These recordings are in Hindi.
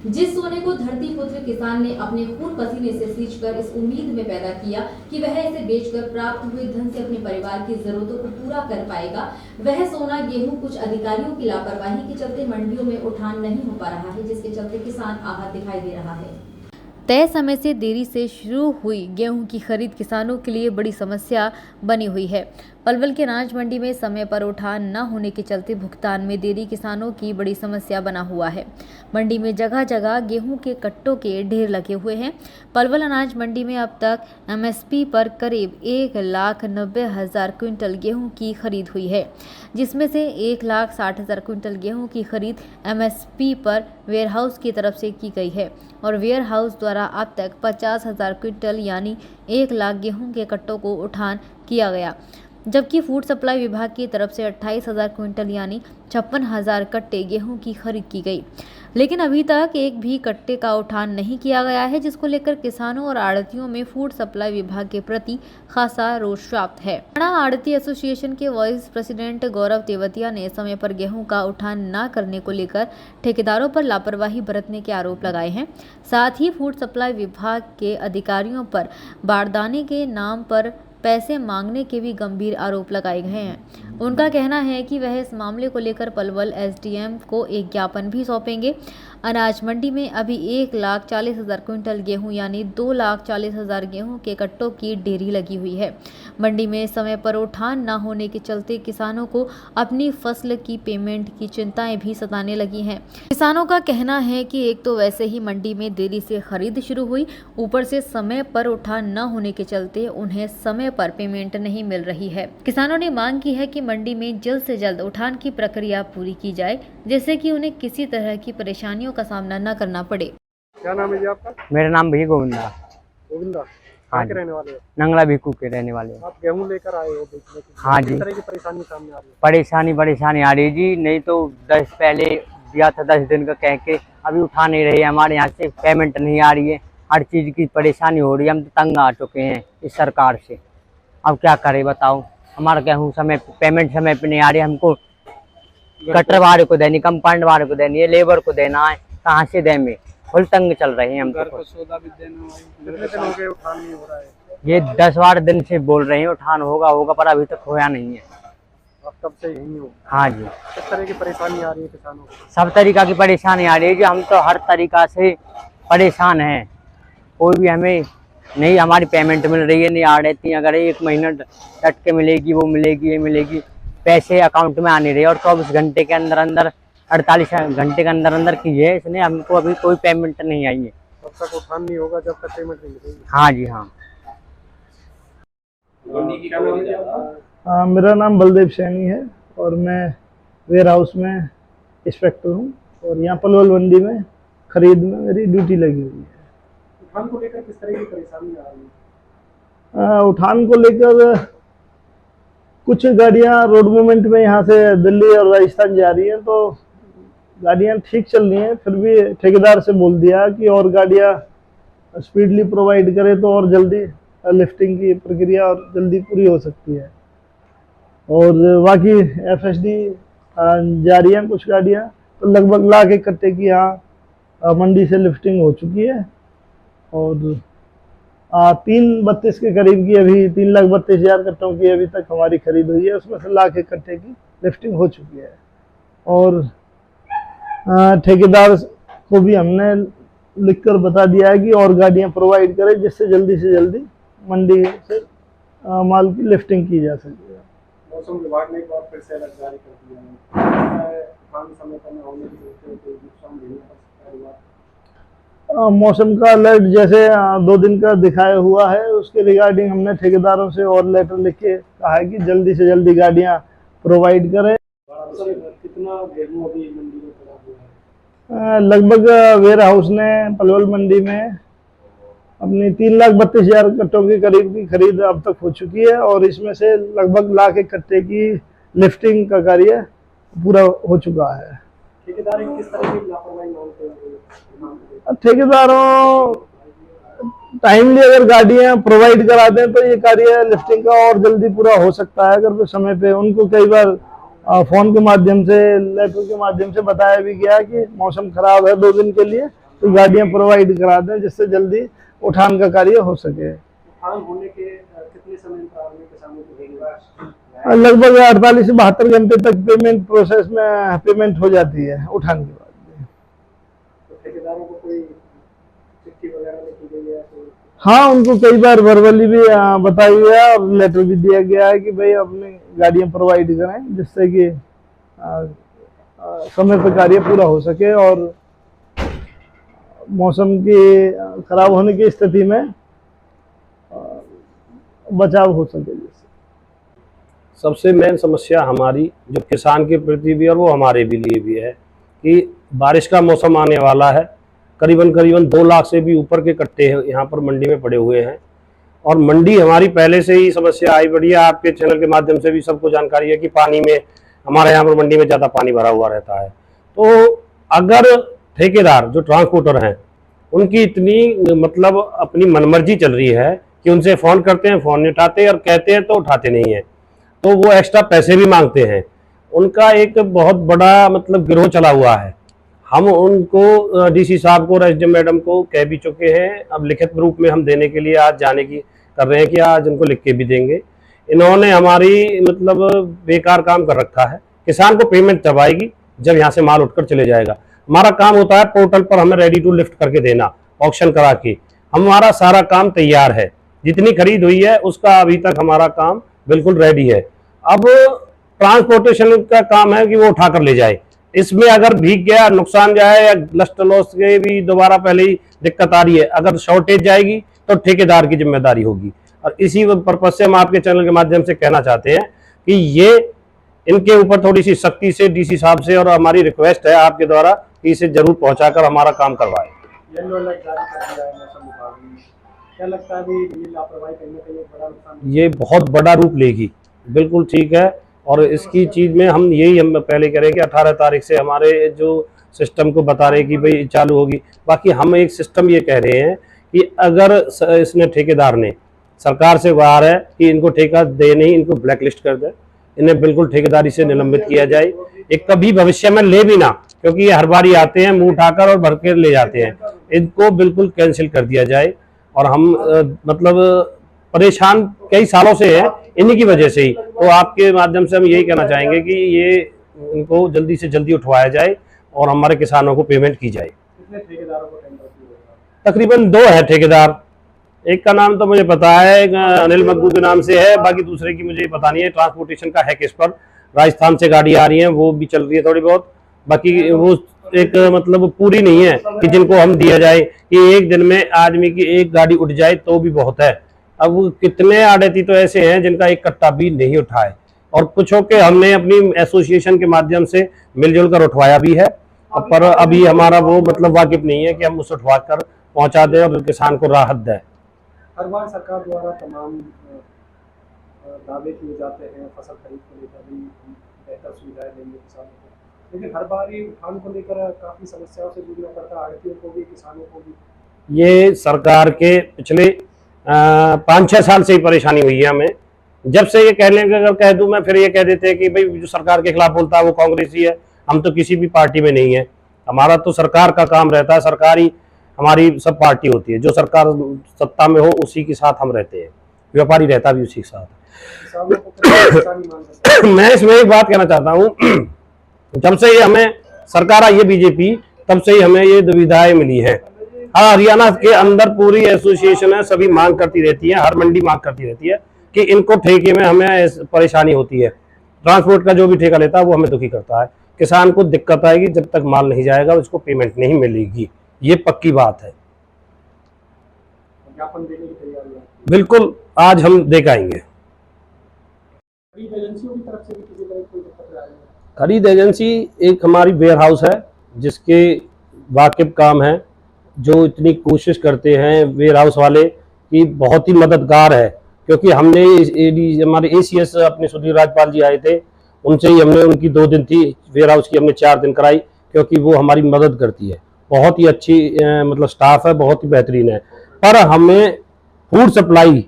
जिस सोने को धरती पुत्र किसान ने अपने खून पसीने से सींचकर इस उम्मीद में पैदा किया कि वह इसे बेचकर प्राप्त हुए धन से अपने परिवार की जरूरतों को पूरा कर पाएगा, वह सोना गेहूं कुछ अधिकारियों की लापरवाही के चलते मंडियों में उठान नहीं हो पा रहा है, जिसके चलते किसान आहत दिखाई दे रहा है। तय समय से देरी से शुरू हुई गेहूं की खरीद किसानों के लिए बड़ी समस्या बनी हुई है। पलवल के अनाज मंडी में समय पर उठान न होने के चलते भुगतान में देरी किसानों की बड़ी समस्या बना हुआ है। मंडी में जगह जगह गेहूं के कट्टों के ढेर लगे हुए हैं। पलवल अनाज मंडी में अब तक एमएसपी पर करीब 1,90,000 क्विंटल गेहूं की खरीद हुई है, जिसमें से 1,60,000 क्विंटल गेहूं की खरीद एमएसपी पर वेयरहाउस की तरफ से की गई है और वेयरहाउस द्वारा अब तक 50,000 क्विंटल यानी 1 लाख गेहूं के कट्टों को उठान किया गया, जबकि फूड सप्लाई विभाग की तरफ से 28,000 क्विंटल यानी 56,000 कट्टे गेहूं की खरीद की गई, लेकिन अभी तक एक भी कट्टे का उठान नहीं किया गया है, जिसको लेकर किसानों और आड़तियों में फूड सप्लाई विभाग के प्रति खासा रोष व्याप्त है। हरियाणा आड़ती एसोसिएशन के वाइस प्रेसिडेंट गौरव तेवतिया ने समय पर गेहूं का उठान न करने को लेकर ठेकेदारों पर लापरवाही बरतने के आरोप लगाए हैं। साथ ही फूड सप्लाई विभाग के अधिकारियों पर बारदाने के नाम पर पैसे मांगने के भी गंभीर आरोप लगाए गए हैं। उनका कहना है कि वह इस मामले को लेकर पलवल एसडीएम को एक ज्ञापन भी सौंपेंगे। अनाज मंडी में अभी 1,40,000 क्विंटल गेहूं यानी 2,40,000 गेहूं के कट्टों की ढेरी लगी हुई है। मंडी में समय पर उठान न होने के चलते किसानों को अपनी फसल की पेमेंट की चिंताएं भी सताने लगी हैं। किसानों का कहना है कि एक तो वैसे ही मंडी में देरी से खरीद शुरू हुई, ऊपर से समय पर उठान न होने के चलते उन्हें समय पर पेमेंट नहीं मिल रही है। किसानों ने मांग की है कि मंडी में जल्द से जल्द उठान की प्रक्रिया पूरी की जाए, जिससे कि उन्हें किसी तरह की परेशानियों का सामना न करना पड़े। क्या नाम है जी आपका? मेरा नाम भैया गोविंदा। गोविंदा, हाँ कहाँ के रहने वाले हो? नंगला भिक्कू के रहने वाले हैं। आप गेहूं लेकर आए हो बेचने के लिए। हाँ जी। किस तरह की परेशानी सामने आ रही है? परेशानी आ रही जी, नहीं तो 10 पहले दिया था 10 दिन का कह के, अभी उठा नहीं रही है। हमारे यहाँ से पेमेंट नहीं आ रही है, हर चीज़ की परेशानी हो रही है। हम तो तंग आ चुके हैं इस सरकार से। अब क्या करें बताओ, हमारा गेहूँ समय पेमेंट समय पे नहीं आ रही। हमको कटर वाले को देनी, कंपाउंड वाले को देनी है, लेबर को देना है, कहाँ से दें? में फुल तंग चल रहे हैं हम तो। कितने दिन हो गए उठान नहीं हो रहा है? ये 10-12 दिन से बोल रहे हैं उठान होगा, पर अभी तक होया नहीं है। आप तब से यहीं हो? हाँ जी। किस तरह की परेशानी आ रही है किसानों को? सब तरीका की परेशानी आ रही है जी, हम तो हर तरीका से परेशान हैं। कोई भी हमें नहीं हमारी पेमेंट मिल रही है, नहीं आ रही। अगर 1 महीना डट के मिलेगी, वो मिलेगी, ये मिलेगी, पैसे अकाउंट में आ नहीं रहे। और 24 घंटे के अंदर 48 घंटे के अंदर की है, इसने हमको अभी कोई पेमेंट नहीं आई है। तब तक उठान नहीं होगा जब तक पेमेंट नहीं मिलेगी। हाँ जी हाँ। क्या नाम है आपका? मेरा नाम बलदेव सैनी है और मैं वेयर हाउस में इंस्पेक्टर हूँ और यहाँ पलवल मंडी में खरीद में मेरी ड्यूटी लगी हुई है। उठान को लेकर किस तरह की परेशानी आ रही है? उठान को लेकर कुछ गाड़ियाँ रोड मूवमेंट में यहाँ से दिल्ली और राजस्थान जा रही हैं, तो गाड़ियाँ ठीक चल रही हैं। फिर भी ठेकेदार से बोल दिया कि और गाड़ियाँ स्पीडली प्रोवाइड करें तो और जल्दी लिफ्टिंग की प्रक्रिया और जल्दी पूरी हो सकती है। और बाकी एफएसडी जा रही हैं कुछ गाड़ियाँ, तो लगभग लाख एक कट्टे की यहाँ मंडी से लिफ्टिंग हो चुकी है। और 332 के करीब की अभी 3,32,000 कट्टों की अभी तक हमारी खरीद हुई है, उसमें से लाख एक कट्टे की लिफ्टिंग हो चुकी है। और ठेकेदार को भी हमने लिखकर बता दिया है कि और गाड़ियां प्रोवाइड करें, जिससे जल्दी से जल्दी मंडी से माल की लिफ्टिंग की जा सके। मौसम विभाग ने एक बार फिर से अलर्ट जारी कर दिया है। उठान समय पर न होने की वजह से कोई नुकसान नहीं हो सकता है। मौसम का अलर्ट जैसे 2 दिन का दिखाया हुआ है, उसके रिगार्डिंग हमने ठेकेदारों से और लेटर लिख के कहा है कि जल्दी से जल्दी गाड़ियां प्रोवाइड करें। कितना गेहूं अभी मंडी में पड़ा हुआ है? लगभग वेयर हाउस ने पलवल मंडी में अपनी 3,32,000 कट्टों के करीब की खरीद अब तक हो चुकी है और इसमें से लगभग लाख एक कट्टे की लिफ्टिंग का कार्य पूरा हो चुका है। ठेकेदार किस तरह की लापरवाही मानते हैं? ठेकेदारों टाइमली अगर गाड़ियां प्रोवाइड कराते हैं तो ये कार्य लिफ्टिंग का और जल्दी पूरा हो सकता है। अगर वो समय पे उनको कई बार फोन के माध्यम से, लेटर के माध्यम से बताया भी गया कि मौसम खराब है 2 दिन के लिए, तो गाड़ियां प्रोवाइड करा दें जिससे जल्दी उठान का कार्य हो सके। उठान होने के कितने समय इंतजार में किसानों को देंगे? लगभग 48 से 72 घंटे तक पेमेंट प्रोसेस में पेमेंट हो जाती है उठान के बाद। तो ठेकेदारों को कोई चिट्ठी वगैरह लिखी गई है तो? हाँ, उनको कई बार वर्बली भी बताया गया है और लेटर भी दिया गया है कि भाई अपनी गाड़ियां प्रोवाइड करें जिससे कि समय पर कार्य पूरा हो सके और मौसम की खराब होने की स्थिति में बचाव हो सके। सबसे मेन समस्या हमारी जो किसान के प्रति भी और वो हमारे भी लिए भी है कि बारिश का मौसम आने वाला है। करीबन 2 लाख से भी ऊपर के कट्टे यहाँ पर मंडी में पड़े हुए हैं और मंडी हमारी पहले से ही समस्या आई पड़ी है। आपके चैनल के माध्यम से भी सबको जानकारी है कि पानी में हमारे यहाँ पर मंडी में ज़्यादा पानी भरा हुआ रहता है। तो अगर ठेकेदार जो ट्रांसपोर्टर हैं उनकी इतनी मतलब अपनी मनमर्जी चल रही है कि उनसे फ़ोन करते हैं, फ़ोन नहीं उठाते और कहते हैं तो उठाते नहीं हैं, तो वो एक्स्ट्रा पैसे भी मांगते हैं। उनका एक बहुत बड़ा मतलब गिरोह चला हुआ है। हम उनको डीसी साहब को और एसडीएम मैडम को कह भी चुके हैं। अब लिखित रूप में हम देने के लिए आज जाने की कर रहे हैं कि आज उनको लिख के भी देंगे। इन्होंने हमारी मतलब बेकार काम कर रखा है। किसान को पेमेंट तब आएगी जब यहाँ से माल उठकर चले जाएगा। हमारा काम होता है पोर्टल पर हमें रेडी टू लिफ्ट करके देना, ऑक्शन करा के। हमारा सारा काम तैयार है, जितनी खरीद हुई है उसका अभी तक हमारा काम बिल्कुल रेडी है। अब ट्रांसपोर्टेशन का काम है कि वो उठा कर ले जाए। इसमें अगर भीग गया, नुकसान जाए या लस्ट लॉस के भी दोबारा पहले ही दिक्कत आ रही है, अगर शॉर्टेज जाएगी तो ठेकेदार की जिम्मेदारी होगी। और इसी पर्पज से हम आपके चैनल के माध्यम से कहना चाहते हैं कि ये इनके ऊपर थोड़ी सी सख्ती से डीसी साहब से और हमारी रिक्वेस्ट है आपके द्वारा कि इसे जरूर पहुंचाकर हमारा काम करवाएं। येलो अलर्ट जारी कर दिया है मौसम विभाग ने, क्या लगता है अभी ये लापरवाही कहीं ना कहीं एक बड़ा नुकसान? ये बहुत बड़ा रूप लेगी, बिल्कुल ठीक है। और इसकी चीज़ में हम पहले कह रहे हैं कि 18 तारीख से हमारे जो सिस्टम को बता रहे कि भाई चालू होगी। बाकी हम एक सिस्टम ये कह रहे हैं कि अगर इसने ठेकेदार ने सरकार से गुहार है कि इनको ठेका दे नहीं, इनको ब्लैक लिस्ट कर दे, इन्हें बिल्कुल ठेकेदारी से निलंबित किया जाए। एक कभी भविष्य में ले भी ना, क्योंकि ये हर बार आते हैं मुंह उठाकर और भर के ले जाते हैं। इनको बिल्कुल कैंसिल कर दिया जाए। और हम मतलब परेशान कई सालों से है इन्हीं की वजह से ही। तो आपके माध्यम से हम यही कहना चाहेंगे कि ये इनको जल्दी से जल्दी उठवाया जाए और हमारे किसानों को पेमेंट की जाए। कितने ठेकेदारों को टेंडर दिया? तकरीबन 2 है ठेकेदार। एक का नाम तो मुझे पता है, अनिल मग्गू के नाम से है, बाकी दूसरे की मुझे पता नहीं है। ट्रांसपोर्टेशन का है किस पर, राजस्थान से गाड़ी आ रही है वो भी चल रही है थोड़ी बहुत। बाकी वो एक मतलब पूरी नहीं है कि जिनको हम दिया जाए कि एक दिन में आदमी की एक गाड़ी उठ जाए तो भी बहुत है। अब कितने आड़ती तो ऐसे हैं जिनका एक कट्टा भी नहीं उठाए, और कुछों के हमने अपनी एसोसिएशन के माध्यम से मिलजुल कर उठवाया भी है। पर अभी हमारा वो मतलब वाकिफ नहीं है कि हम उसे उठवा कर पहुंचा दें और किसान को राहत दें। हर बार सरकार द्वारा तमाम दावे किए जाते हैं फसल खरीद को लेकर भी बेहतर सुविधाएं देंगे किसानों को, लेकिन हर बार ही उठान को लेकर काफी समस्याओं से जूझना पड़ता है आड़तियों को भी, किसानों को भी। ये सरकार के पिछले 5-6 साल से ही परेशानी हुई है हमें। जब से ये कहने का अगर कह दूं मैं, फिर ये कह देते हैं कि भाई जो सरकार के खिलाफ बोलता है वो कांग्रेसी है। हम तो किसी भी पार्टी में नहीं है, हमारा तो सरकार का काम रहता है। सरकारी हमारी सब पार्टी होती है, जो सरकार सत्ता में हो उसी के साथ हम रहते हैं, व्यापारी रहता भी उसी के साथ। किसानों को परेशानी मान सकते हैं। मैं इसमें एक बात कहना चाहता हूँ, जब से ये हमें सरकार आई है बीजेपी, तब से ही हमें ये दुविधाएं मिली है। हाँ, हरियाणा के अंदर पूरी एसोसिएशन है, सभी मांग करती रहती है, हर मंडी मांग करती रहती है कि इनको ठेके में हमें परेशानी होती है। ट्रांसपोर्ट का जो भी ठेका लेता है वो हमें दुखी करता है। किसान को दिक्कत आएगी जब तक माल नहीं जाएगा, उसको पेमेंट नहीं मिलेगी, ये पक्की बात है। ज्ञापन देने की तैयारी है बिल्कुल, आज हम देख आएंगे। खरीद एजेंसियों की तरफ से भी किसी तरह कोई दिक्कत आ रही है? खरीद एजेंसी एक हमारी वेयर हाउस है जिसके वाकिफ काम है, जो इतनी कोशिश करते हैं वेयर हाउस वाले कि बहुत ही मददगार है। क्योंकि हमने हमारे ACS अपने सुधीर राजपाल जी आए थे, उनसे ही हमने उनकी 2 दिन थी वेयर हाउस की, हमने 4 दिन कराई, क्योंकि वो हमारी मदद करती है। बहुत ही अच्छी मतलब स्टाफ है, बहुत ही बेहतरीन है। पर हमें फूड सप्लाई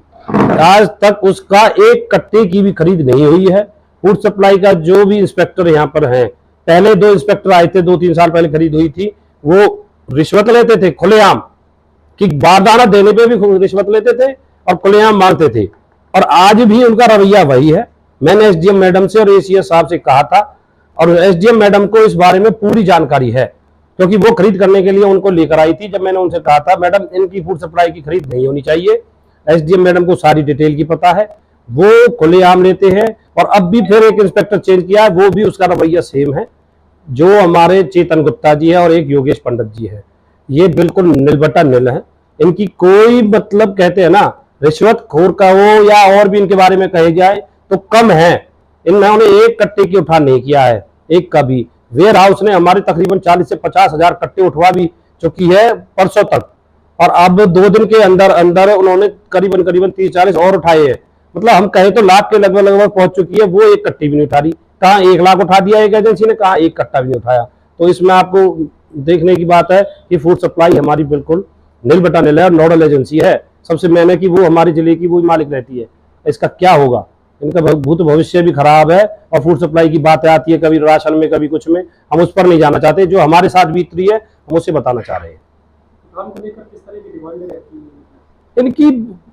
आज तक उसका एक कट्टे की भी खरीद नहीं हुई है। फूड सप्लाई का जो भी इंस्पेक्टर यहाँ पर हैं, पहले 2 इंस्पेक्टर आए थे, 2-3 साल पहले खरीद हुई थी, वो रिश्वत लेते थे खुलेआम, कि बारदाना देने पे भी रिश्वत लेते थे और खुलेआम मांगते थे। और आज भी उनका रवैया वही है। मैंने एसडीएम मैडम से और एसीएस साहब से कहा था, और एसडीएम मैडम को इस बारे में पूरी जानकारी है, क्योंकि वो खरीद करने के लिए उनको लेकर आई थी। जब मैंने उनसे कहा था मैडम इनकी फूड सप्लाई की खरीद नहीं होनी चाहिए, एसडीएम मैडम को सारी डिटेल की पता है, वो खुलेआम लेते हैं। और अब भी फिर एक इंस्पेक्टर चेंज किया है, वो भी उसका रवैया सेम है, जो हमारे चेतन गुप्ता जी है और एक योगेश पंडित जी है। ये बिल्कुल नील बटा नील है, इनकी कोई मतलब कहते हैं ना रिश्वत खोर का हो या और भी इनके बारे में कहे जाए तो कम है। इन्होंने एक कट्टे की उठान नहीं किया है, एक का भी। वेयर हाउस ने हमारे तकरीबन 40 से 50 हजार कट्टे उठवा भी चुकी है परसों तक, और अब 2 दिन के अंदर अंदर उन्होंने करीबन 30-40 और उठाए हैं। मतलब हम कहें तो लाख के लगभग पहुंच चुकी है। वो एक कट्टी भी नहीं उठा रही, कहाँ 1 लाख उठा दिया एक एजेंसी ने, कहाँ एक कट्टा भी नहीं उठाया। तो इसमें आपको देखने की बात है कि फूड सप्लाई हमारी बिल्कुल नील बटा नील है, और नोडल एजेंसी है सबसे मेन है कि वो हमारे जिले की वो मालिक रहती है। इसका क्या होगा, इनका भूत भविष्य भी खराब है। और फूड सप्लाई की बातें आती है कभी राशन में कभी कुछ में, हम उस पर नहीं जाना चाहते। जो हमारे साथ बीत रही है हम उससे बताना चाह रहे हैं। काम को लेकर किस तरह की डिमांड रहती है? इनकी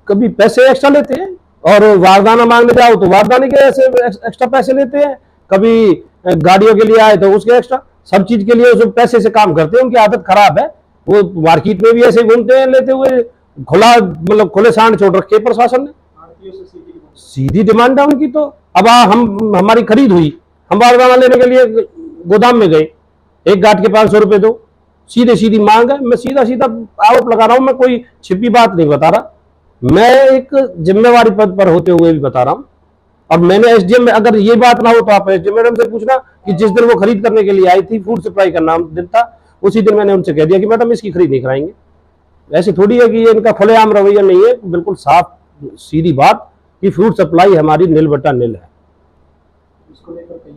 कभी पैसे एक्स्ट्रा लेते हैं, और वारदाना मांगने जाओ तो वारदाने के ऐसे एक्स्ट्रा पैसे लेते हैं, कभी गाड़ियों के लिए आए तो उसके एक्स्ट्रा, सब चीज के लिए उस पैसे से काम करते हैं। उनकी आदत खराब है, वो मार्केट में भी ऐसे घूमते हैं लेते हुए, खुला मतलब खुले सांड छोड़ रखे प्रशासन ने। सीधी डिमांड है उनकी। तो अब हम हमारी खरीद हुई, हम बारदाना लेने के लिए गोदाम में गए, एक गांठ के 500 रुपए दो, सीधे सीधी मांग है। मैं सीधा सीधा आरोप लगा रहा हूं, मैं कोई छिपी बात नहीं बता रहा, मैं एक जिम्मेवारी पद पर होते हुए भी बता रहा हूं। और मैंने एसडीएम में, अगर ये बात ना हो तो आप एसडीएम मैडम से पूछना कि जिस दिन वो खरीद करने के लिए आई थी, फूड सप्लाई का नाम दिन था, उसी दिन मैंने उनसे कह दिया कि मैडम इसकी खरीद नहीं कराएंगे। ऐसी थोड़ी है कि ये इनका खुलेआम रवैया नहीं है, बिल्कुल साफ सीधी बात कि फूड सप्लाई हमारी नील बटा नील है। इसको लेकर कहीं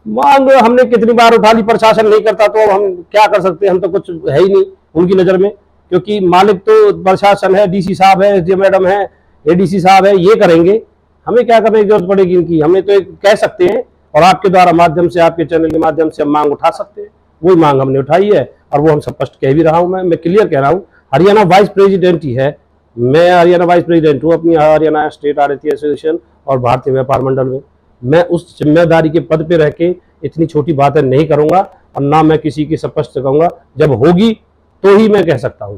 मांग मांग हमने कितनी बार उठा ली, प्रशासन नहीं करता तो अब हम क्या कर सकते हैं, हम तो कुछ है ही नहीं उनकी नजर में, क्योंकि मालिक तो प्रशासन है, डीसी साहब है, एसडीएम मैडम है, एडीसी साहब है, ये करेंगे। हमें क्या करने की जरूरत पड़ेगी इनकी? हमें तो एक कह सकते हैं, और आपके द्वारा माध्यम से, आपके चैनल के माध्यम से हम मांग उठा सकते हैं। वही मांग हमने उठाई है, और वो हम स्पष्ट कह भी रहा हूं। मैं क्लियर कह रहा हूं, हरियाणा वाइस प्रेसिडेंट ही है, मैं हरियाणा वाइस प्रेसिडेंट हूँ अपनी हरियाणा स्टेट आढ़ती एसोसिएशन और भारतीय व्यापार मंडल में। मैं उस जिम्मेदारी के पद पे रह के इतनी छोटी बातें नहीं करूंगा, और ना मैं किसी की स्पष्ट कहूंगा। जब होगी तो ही मैं कह सकता हूँ।